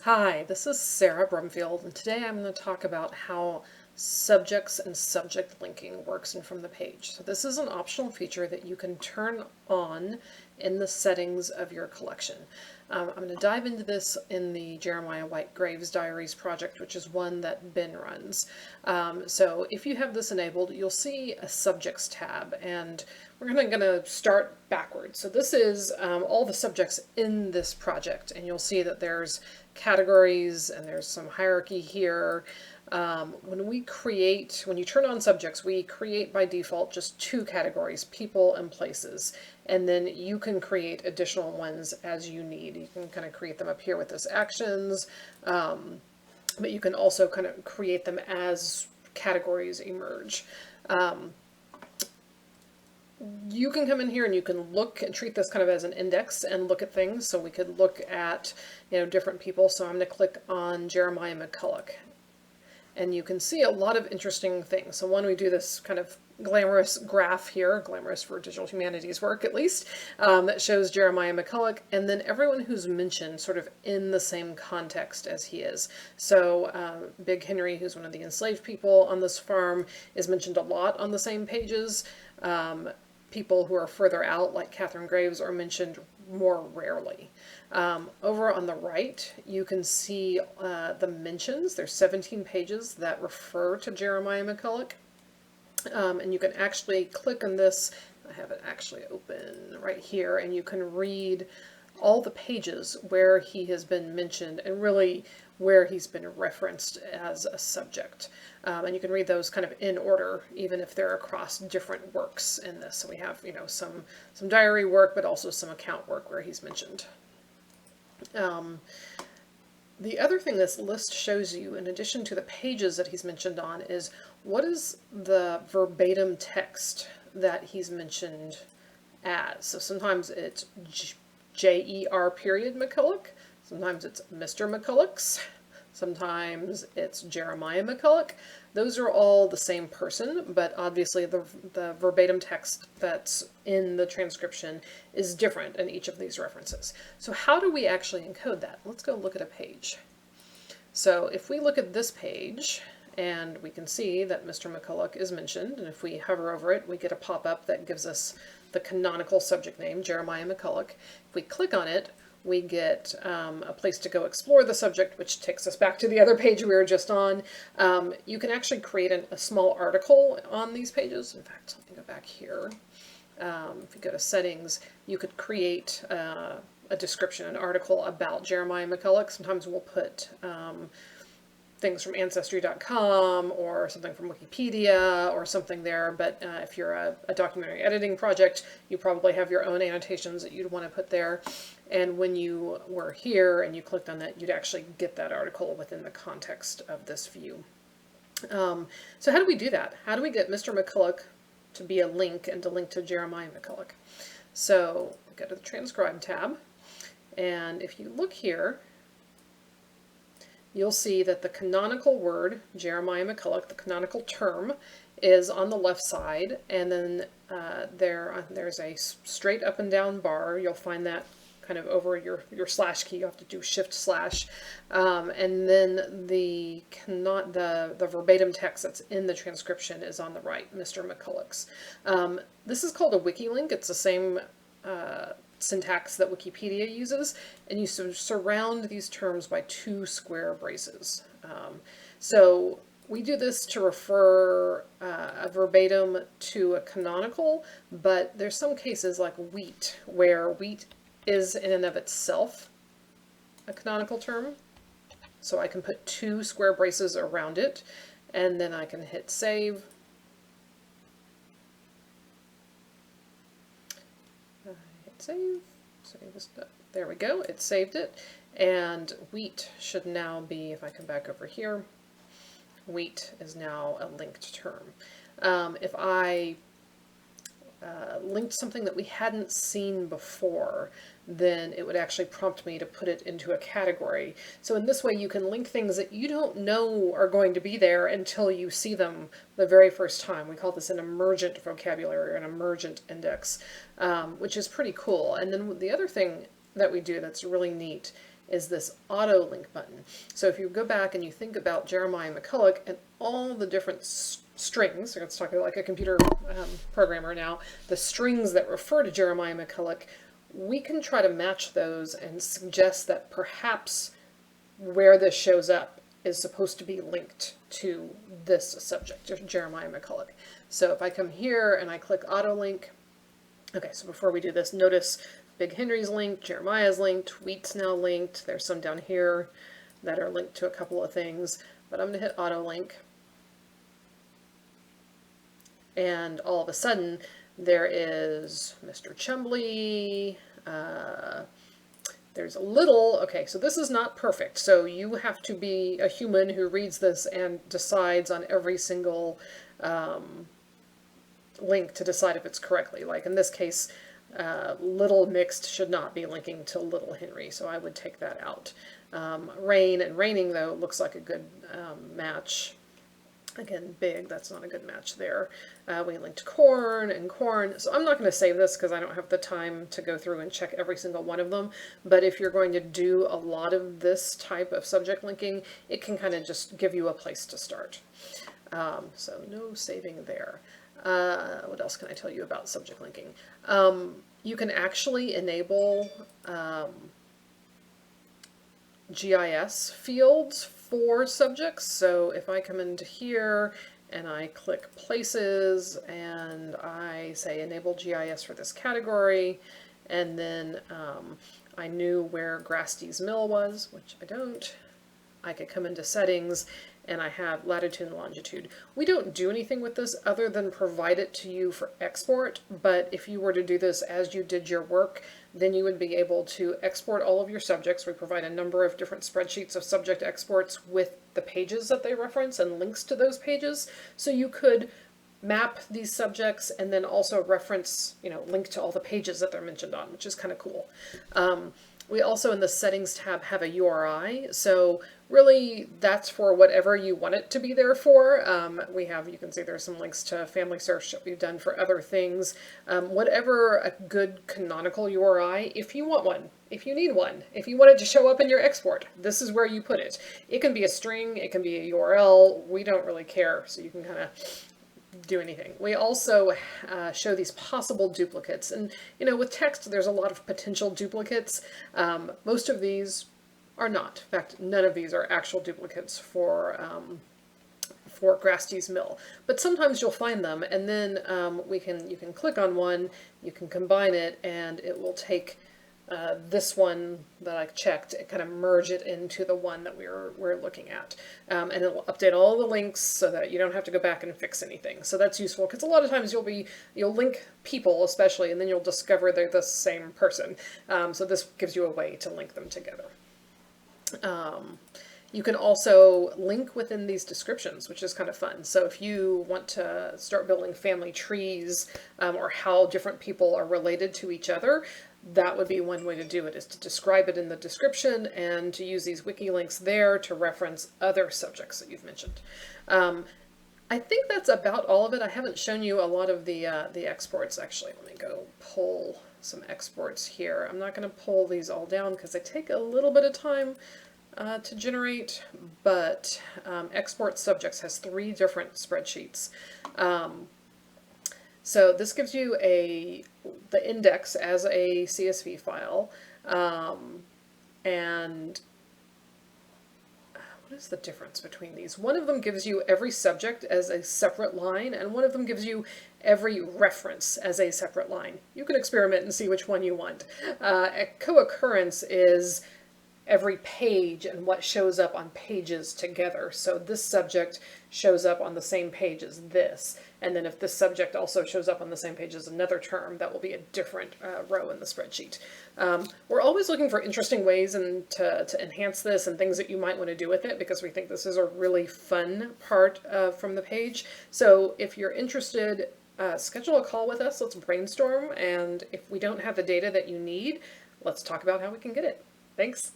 Hi, this is Sarah Brumfield, and today I'm going to talk about how subjects and subject linking works in From the Page. So this is an optional feature that you can turn on in the settings of your collection. I'm going to dive into this in the Jeremiah White Graves Diaries project, which is one that Ben runs. So if you have this enabled, you'll see a subjects tab, and we're going to start backwards. So this is all the subjects in this project, and you'll see that there's categories and there's some hierarchy here. When you turn on subjects, we create by default just two categories, people and places, and then you can create additional ones as you need. You can kind of create them up here with this actions, but you can also kind of create them as categories emerge. You can come in here and you can look and treat this kind of as an index and look at things. So we could look at, different people. So I'm going to click on Jeremiah McCulloch. And you can see a lot of interesting things. So one, we do this kind of glamorous graph here, glamorous for digital humanities work at least, that shows Jeremiah McCulloch, and then everyone who's mentioned sort of in the same context as he is. So Big Henry, who's one of the enslaved people on this farm, is mentioned a lot on the same pages. People who are further out, like Catherine Graves, are mentioned more rarely. Over on the right, you can see the mentions. There's 17 pages that refer to Jeremiah McCulloch. And you can actually click on this. I have it actually open right here, and you can read all the pages where he has been mentioned and really where he's been referenced as a subject. And you can read those kind of in order, even if they're across different works in this. So we have, some diary work, but also some account work where he's mentioned. The other thing this list shows you, in addition to the pages that he's mentioned on, is what is the verbatim text that he's mentioned as. So sometimes it's J-E-R period McCulloch, sometimes it's Mr. McCulloch's, sometimes it's Jeremiah McCulloch. Those are all the same person, but obviously the verbatim text that's in the transcription is different in each of these references. So how do we actually encode that? Let's go look at a page. So if we look at this page, and we can see that Mr. McCulloch is mentioned, and if we hover over it, we get a pop-up that gives us the canonical subject name, Jeremiah McCulloch. If we click on it, we get a place to go explore the subject, which takes us back to the other page we were just on. You can actually create a small article on these pages. In fact, let me go back here. If you go to settings, you could create a description, an article about Jeremiah McCulloch. Sometimes we'll put things from Ancestry.com or something from Wikipedia or something there, but if you're a documentary editing project, you probably have your own annotations that you'd want to put there. And when you were here and you clicked on that, you'd actually get that article within the context of this view. So how do we do that? How do we get Mr. McCulloch to be a link and to link to Jeremiah McCulloch? So go to the Transcribe tab, and if you look here, you'll see that the canonical word, Jeremiah McCulloch, the canonical term, is on the left side, and then there's a straight up and down bar. You'll find that kind of over your slash key. You have to do shift slash, and then the verbatim text that's in the transcription is on the right, Mr. McCulloch's. This is called a wiki link. It's the same syntax that Wikipedia uses, and you surround these terms by two square braces. So we do this to refer a verbatim to a canonical, but there's some cases like wheat, where wheat is in and of itself a canonical term. So I can put two square braces around it, and then I can hit save. Save. There we go, it saved it. And wheat should now be, if I come back over here, wheat is now a linked term. If I linked something that we hadn't seen before, then it would actually prompt me to put it into a category. So in this way you can link things that you don't know are going to be there until you see them the very first time. We call this an emergent vocabulary, or an emergent index, which is pretty cool. And then the other thing that we do that's really neat is this auto link button. So if you go back and you think about Jeremiah McCulloch and all the different strings, let's talk like a computer programmer now, the strings that refer to Jeremiah McCulloch, we can try to match those and suggest that perhaps where this shows up is supposed to be linked to this subject, Jeremiah McCulloch. So if I come here and I click auto link, okay, so before we do this, notice Big Henry's linked, Jeremiah's linked, Wheat's now linked. There's some down here that are linked to a couple of things, but I'm going to hit auto link. And all of a sudden, there is Mr. Chumbly, there's a little, okay, so this is not perfect, so you have to be a human who reads this and decides on every single link to decide if it's correctly. Like in this case, Little Mixed should not be linking to Little Henry, so I would take that out. Rain and Raining, though, looks like a good match. Again, Big, that's not a good match there. We linked Corn and Corn, so I'm not going to save this because I don't have the time to go through and check every single one of them, but if you're going to do a lot of this type of subject linking, it can kind of just give you a place to start. So no saving there. What else can I tell you about subject linking? You can actually enable GIS fields for subjects. So if I come into here and I click places and I say enable GIS for this category, and then I knew where Grasty's Mill was, which I don't, I could come into settings and I have latitude and longitude. We don't do anything with this other than provide it to you for export, but if you were to do this as you did your work, then you would be able to export all of your subjects. We provide a number of different spreadsheets of subject exports with the pages that they reference and links to those pages. So you could map these subjects and then also reference, link to all the pages that they're mentioned on, which is kind of cool. We also in the settings tab have a URI, so really that's for whatever you want it to be there for. You can see there's some links to Family Search that we've done for other things. Whatever a good canonical URI, if you want one, if you need one, if you want it to show up in your export, this is where you put it. It can be a string, it can be a URL, we don't really care, so you can kind of do anything. We also show these possible duplicates, and with text there's a lot of potential duplicates. Most of these are not. In fact, none of these are actual duplicates for Grasty's Mill, but sometimes you'll find them, and then you can click on one, you can combine it, and it will take this one that I checked and kind of merge it into the one that we're looking at. And it will update all the links so that you don't have to go back and fix anything. So that's useful because a lot of times you'll link people especially, and then you'll discover they're the same person. So this gives you a way to link them together. You can also link within these descriptions, which is kind of fun. So if you want to start building family trees or how different people are related to each other, that would be one way to do it, is to describe it in the description and to use these wiki links there to reference other subjects that you've mentioned. I think that's about all of it. I haven't shown you a lot of the exports. Actually, let me go pull some exports here. I'm not going to pull these all down because they take a little bit of time to generate, but export subjects has 3 different spreadsheets. So this gives you the index as a CSV file, and what is the difference between these? One of them gives you every subject as a separate line, and one of them gives you every reference as a separate line. You can experiment and see which one you want. A co-occurrence is every page and what shows up on pages together. So this subject shows up on the same page as this, and then if this subject also shows up on the same page as another term, that will be a different row in the spreadsheet. We're always looking for interesting ways to enhance this and things that you might want to do with it, because we think this is a really fun part from the page. So if you're interested, schedule a call with us, let's brainstorm, and if we don't have the data that you need, let's talk about how we can get it. Thanks.